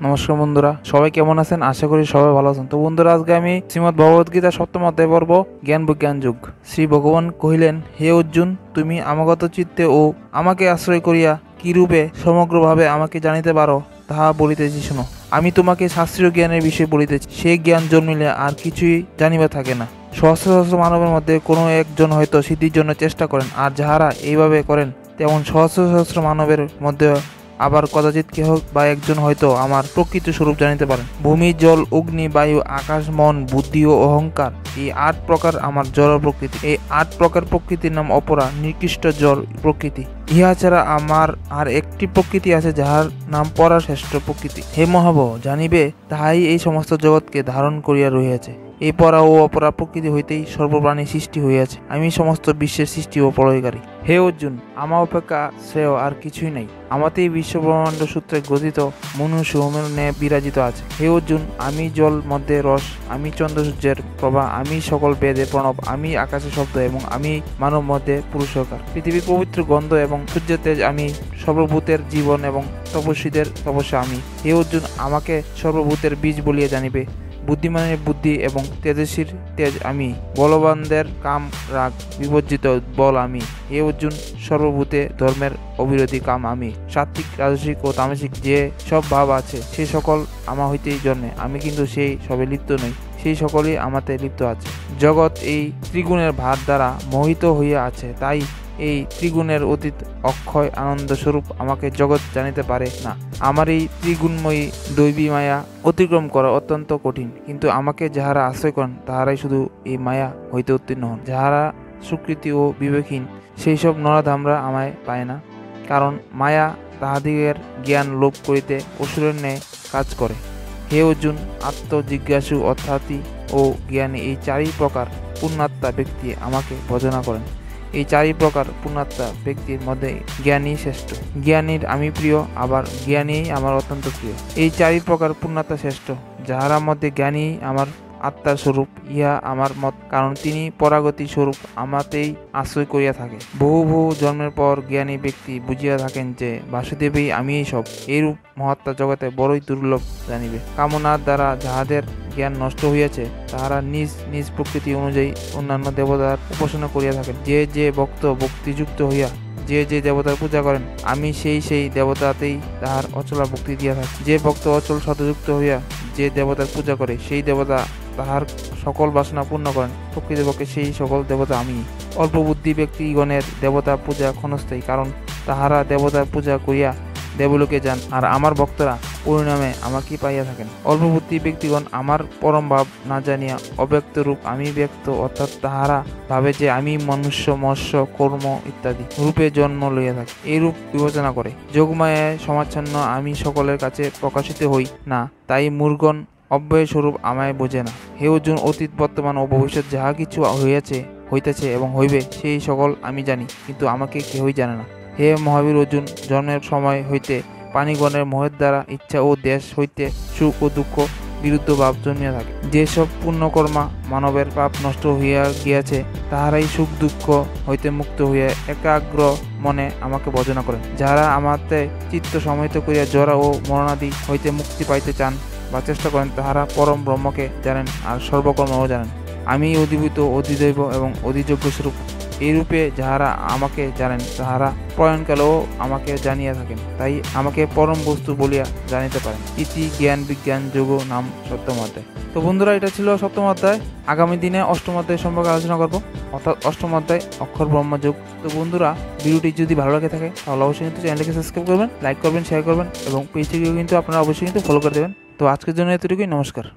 নমস্কার বন্ধুরা, সবাই কেমন আছেন? আশা করি সবাই ভালো আছেন। তো বন্ধুরা, আজকে আমি শ্রীমদ্ ভগবত গীতা সপ্তম অধ্যায় পড়ব জ্ঞান বিজ্ঞান যুগ। শ্রী ভগবান কহিলেন, হে অর্জুন, তুমি আমাগত চিত্তে ও আমাকে আশ্রয় করিয়া কিরূপে সমগ্রভাবে আমাকে জানিতে পারো তাহা বলিতেছি শোনো। আমি তোমাকে শাস্ত্রীয় জ্ঞানের বিষয়ে বলিতেছি। সেই জ্ঞান জন্মিলে আর কিছুই জানিবা থাকে না। সহস্র সহস্র মানবের মধ্যে কোনো একজন হয়তো সিদ্ধির জন্য চেষ্টা করেন, আর যাহারা এইভাবে করেন তেমন সহস্র সহস্র মানবের মধ্যে আবার কদাচিৎ কেহ বা একজন হয়তো আমার প্রকৃত স্বরূপ জানিতে পারেন। ভূমি, জল, অগ্নি, বায়ু, আকাশ, মন, বুদ্ধি ও অহংকার, এই 8 প্রকার আমার জড় প্রকৃতি। এই 8 প্রকার প্রকৃতির নাম অপরা নিকৃষ্ট জড় প্রকৃতি। ইহা ছাড়া আমার আর একটি প্রকৃতি আছে, যাহার নাম পরাশ্রেষ্ঠ প্রকৃতি। হে মহাবহ, জানিবে তাহাই এই সমস্ত জগৎকে ধারণ করিয়া রহিয়াছে। এই পরা ও অপরা প্রকৃতি হইতেই সর্বপ্রাণী সৃষ্টি হইয়াছে। আমি সমস্ত বিশ্বের সৃষ্টি ও প্রলয়কারী। হে অর্জুন, আমার অপেক্ষা শ্রেয় আর কিছুই নাই। আমাতেই বিশ্ব ব্রহ্মাণ্ড সূত্রে গঠিত মনুষ্য হোমের ন্যায় বিরাজিত আছে। হে অর্জুন, আমি জল মধ্যে রস, আমি চন্দ্র সূর্যের প্রভা, আমি সকল বেদে প্রণব, আমি আকাশে শব্দ এবং আমি মানব মধ্যে পুরুষকার। পৃথিবীর পবিত্র গন্ধ এবং সূর্যের তেজ আমি, সর্বভূতের জীবন এবং তপস্বীদের তপস্যা আমি। হে অর্জুন, আমাকে সর্বভূতের বীজ বলিয়া জানিবে। বুদ্ধিমানের বুদ্ধি এবং তেজস্বীর তেজ আমি, বলবানদের কাম রাগ বিবর্জিত বল আমি। হে অর্জুন, সর্বভূতে ধর্মের অবিরোধী কাম আমি। সাত্ত্বিক, রাজসিক ও তামসিক যে সব ভাব আছে, সে সকল আমা হইতেই জন্মে। আমি কিন্তু সেই সবে লিপ্ত নই, সেই সকলই আমাতে লিপ্ত আছে। জগৎ এই ত্রিগুণের ভার দ্বারা মোহিত হইয়া আছে, তাই এই ত্রিগুণের অতীত অক্ষয় আনন্দ স্বরূপ আমাকে জগৎ জানিতে পারে না। আমার এই ত্রিগুণময়ী দৈবী মায়া অতিক্রম করা অত্যন্ত কঠিন, কিন্তু আমাকে যাহারা আশ্রয় করেন তাহারাই শুধু এই মায়া হইতে উত্তীর্ণ হন। যাহারা সুকৃতি ও বিবেকহীন, সেই সব নরাধামরা আমায় পায় না, কারণ মায়া তাহাদিগের জ্ঞান লোপ করিতে অসুরের ন্যায় কাজ করে। হে অর্জুন, আত্মজিজ্ঞাসু অর্থাৎ ও জ্ঞানী এই 4 প্রকার পুণ্যাত্মা ব্যক্তি আমাকে ভজনা করেন। এই 4 প্রকার পুণ্যাত্মা ব্যক্তির মধ্যে জ্ঞানী শ্রেষ্ঠ। জ্ঞানীর আমি প্রিয়, আবার জ্ঞানী আমার অত্যন্ত প্রিয়। এই 4 প্রকার পুণ্যাত্মা শ্রেষ্ঠ, যাহারা মধ্যে জ্ঞানী আমার আত্মার স্বরূপ, ইহা আমার মত, কারণ তিনি পরাগতি স্বরূপ আমাতেই আশ্রয় করিয়া থাকে। বহু বহু জন্মের পর জ্ঞানী ব্যক্তি বুঝিয়া থাকেন যে বাসুদেবই আমিই সব। এইরূপ মহাত্মা জগতে বড়ই দুর্লভ জানিবে। কামনার দ্বারা যাহাদের জ্ঞান নষ্ট হইয়াছে, তাহারা নিজ নিজ প্রকৃতি অনুযায়ী অন্যান্য দেবতার উপাসনা করিয়া থাকেন। যে যে ভক্ত ভক্তিযুক্ত হইয়া যে যে দেবতার পূজা করেন, আমি সেই দেবতাতেই তাহার অচলা ভক্তি দিয়া থাকি। যে ভক্ত অচল সতযুক্ত হইয়া যে দেবতার পূজা করে, সেই দেবতা তাহার সকল বাসনা পূর্ণ করেন। প্রকৃতপক্ষে সেই সকল দেবতা আমি। অল্প বুদ্ধি ব্যক্তিগণের দেবতা পূজা ক্ষণস্থায়ী, কারণ তাহারা দেবতার পূজা করিয়া দেবলোকে যান, আর আমার ভক্তরা পরিণামে আমাকে পাইয়া থাকেন। অল্প বুদ্ধি ব্যক্তিগণ আমার পরম ভাব না জানিয়া অব্যক্ত রূপ আমি ব্যক্ত, অর্থাৎ তাহারা ভাবে যে আমি মনুষ্য, মৎস্য, কর্ম ইত্যাদি রূপে জন্ম লইয়া থাকি, এই রূপ বিবেচনা করে। যোগমায়ায় সমাচ্ছন্ন আমি সকলের কাছে প্রকাশিত হই না, তাই মূর্খগণ অব্যয় স্বরূপ আমায় বোঝে না। হে অর্জুন, অতীত, বর্তমান ও ভবিষ্যৎ যাহা কিছু হইতেছে এবং হইবে, সেই সকল আমি জানি, কিন্তু আমাকে কেহই জানে না। হে মহাবীর অর্জুন, জন্মের সময় হইতে প্রাণীগণের মোহের দ্বারা ইচ্ছা ও দেশ হইতে সুখ ও দুঃখ বিরুদ্ধ ভাব জন্মিয়া থাকে। যেসব পুণ্যকর্মা মানবের পাপ নষ্ট হইয়া গিয়াছে, তাহারাই সুখ দুঃখ হইতে মুক্ত হইয়া একাগ্র মনে আমাকে ভজনা করেন। যাহারা আমাতে চিত্ত সমাহিত করিয়া জরা ও মরণাদি হইতে মুক্তি পাইতে চান বা চেষ্টা করেন, তাহারা পরম ব্রহ্মকে জানেন আর সর্বকর্মও জানেন। আমি অধিভূত, অধিদৈব এবং অধিযোগ্য স্বরূপ। এইরূপে যাহারা আমাকে জানেন, তাহারা প্রয়াণকালেও আমাকে জানিয়া থাকেন, তাই আমাকে পরম বস্তু বলিয়া জানিতে পারেন। ইতি জ্ঞান বিজ্ঞান যোগ নাম সপ্তম অধ্যায়। তো বন্ধুরা, এটা ছিল সপ্তম অধ্যায়। আগামী দিনে অষ্টম অধ্যায় সম্পর্কে আলোচনা করব, অর্থাৎ অষ্টম অধ্যায় অক্ষর ব্রহ্মযোগ। তো বন্ধুরা, ভিডিওটি যদি ভালো লাগে থাকে তাহলে অবশ্যই কিন্তু চ্যানেলকে সাবস্ক্রাইব করবেন, লাইক করবেন, শেয়ার করবেন এবং পেজটিকেও কিন্তু আপনারা অবশ্যই কিন্তু ফলো করে দেবেন। তো আজকের জন্য এতটুকুই। নমস্কার।